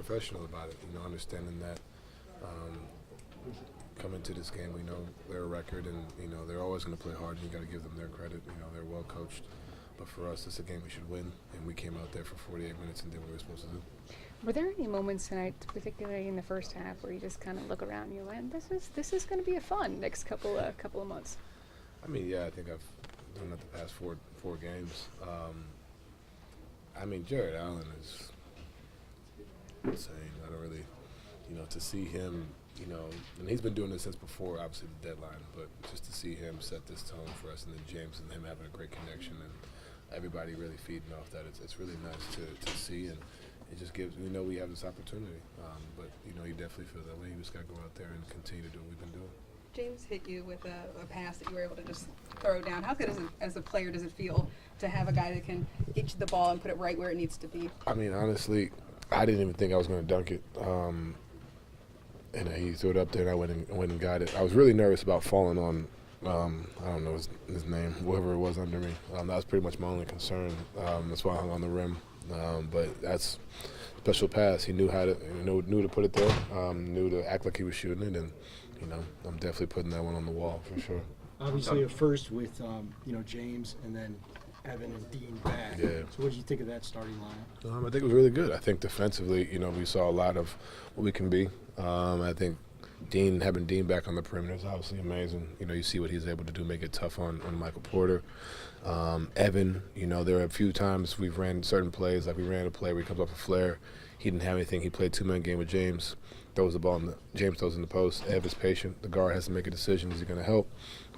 professional about it. Understanding that coming to this game, we know their record, and they're always going to play hard. And you got to give them their credit. They're well coached. But for us, it's a game we should win, and we came out there for 48 minutes and did what we were supposed to do. Were there any moments tonight, particularly in the first half, where you just kind of look around and you're like, this is going to be a fun next couple of months? I mean, yeah, I think I've done that the past four games. Jared Allen is insane. I don't really, to see him, and he's been doing this since before, obviously, the deadline, but just to see him set this tone for us, and then James and him having a great connection, and everybody really feeding off that, it's really nice to see, and it just gives, we know we have this opportunity, but, you definitely feel that way. You just got to go out there and continue to do what we've been doing. James hit you with a pass that you were able to just throw down. How good as a player does it feel to have a guy that can get you the ball and put it right where it needs to be? I mean, honestly, I didn't even think I was going to dunk it. And he threw it up there, and I went and got it. I was really nervous about falling on, I don't know his name, whoever it was under me. That was pretty much my only concern. That's why I hung on the rim. But that's a special pass. He knew how to, knew to put it there, knew to act like he was shooting it, and I'm definitely putting that one on the wall for sure. Obviously, at first with James and then Evan and Dean back. Yeah. So what did you think of that starting lineup? I think it was really good. I think defensively, we saw a lot of what we can be. I think having Dean back on the perimeter is obviously amazing. You see what he's able to do, make it tough on Michael Porter. Evan, there are a few times we've ran certain plays, like we ran a play where he comes off a flare. He didn't have anything. He played two-man game with James. Throws the ball James throws in the post. Ev is patient. The guard has to make a decision. Is he going to help,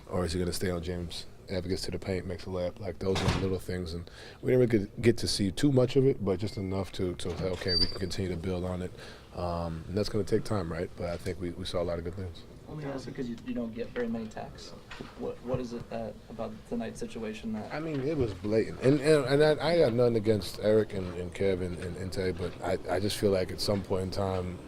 or is he going to stay on James? Ev gets to the paint, makes a layup. Like, those are the little things, and we didn't really get to see too much of it, but just enough to say, okay, we can continue to build on it. And that's going to take time, right? But I think we saw a lot of good things. Let me ask, because you don't get very many texts. What is it about tonight's situation that? I mean, it was blatant, and I got nothing against Eric and Kev and Inte, but I just feel like at some point in time,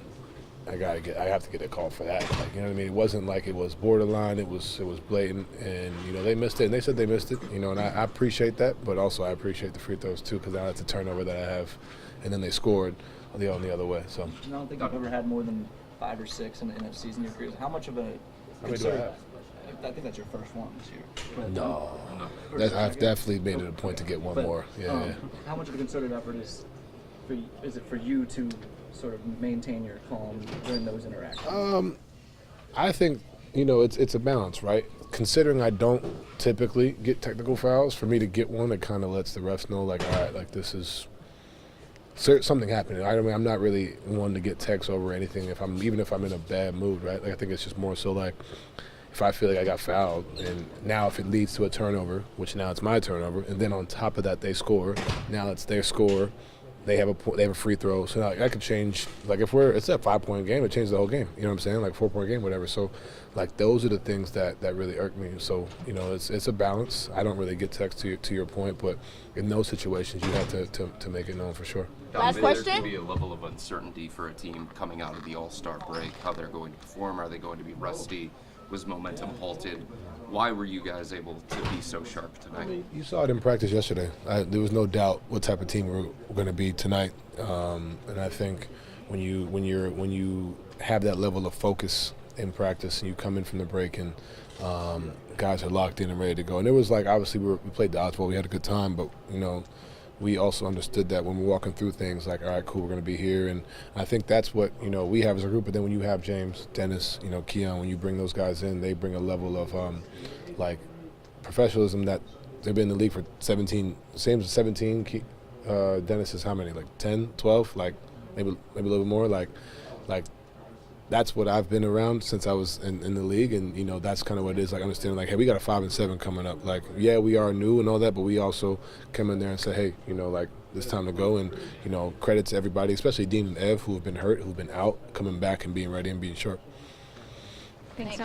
I have to get a call for that. Like, you know what I mean? It wasn't like it was borderline. It was blatant, and they missed it, and they said they missed it. And I appreciate that, but also I appreciate the free throws too, because now it's a turnover that I have, and then they scored the other way. So I don't think I've ever had more than 5 or 6 in a season in your career. How much of a? How many do I have? I think that's your first one this year. No. I've definitely made it a point to get one more. Yeah. How much of a concerted effort is it for you to sort of maintain your calm during those interactions? I think, it's a balance, right? Considering I don't typically get technical fouls, for me to get one, it kind of lets the refs know, like, all right, like, this is something happening. I'm not really one to get texts over anything even if I'm in a bad mood, right? Like, I think it's just more so like, if I feel like I got fouled, and now if it leads to a turnover, which now it's my turnover, and then on top of that they score, now it's their score. They have a free throw, so now I could change. Like, if it's a 5-point game, it changes the whole game. You know what I'm saying? Like 4-point game, whatever. So, like, those are the things that really irk me. So, it's a balance. I don't really get text to your point, but in those situations, you have to make it known for sure. Last question. There could be a level of uncertainty for a team coming out of the All-Star break. How they're going to perform? Are they going to be rusty? Was momentum halted? Why were you guys able to be so sharp tonight? You saw it in practice yesterday. There was no doubt what type of team we're going to be tonight. And I think when you have that level of focus in practice and you come in from the break and guys are locked in and ready to go. And it was like, obviously we played the dodgeball, we had a good time, but we also understood that when we're walking through things, like, all right, cool, we're going to be here. And I think that's what, we have as a group. But then when you have James, Dennis, Keon, when you bring those guys in, they bring a level of, professionalism that they've been in the league for 17, same as 17. Dennis is how many, like 10, 12, like maybe a little bit more, like that's what I've been around since I was in the league, and that's kind of what it is. Like, understanding, like, hey, we got a 5 and 7 coming up. Like, yeah, we are new and all that, but we also come in there and say, hey, like, it's time to go. And credit to everybody, especially Dean and Ev, who have been hurt, who've been out, coming back and being ready and being sharp. Thanks.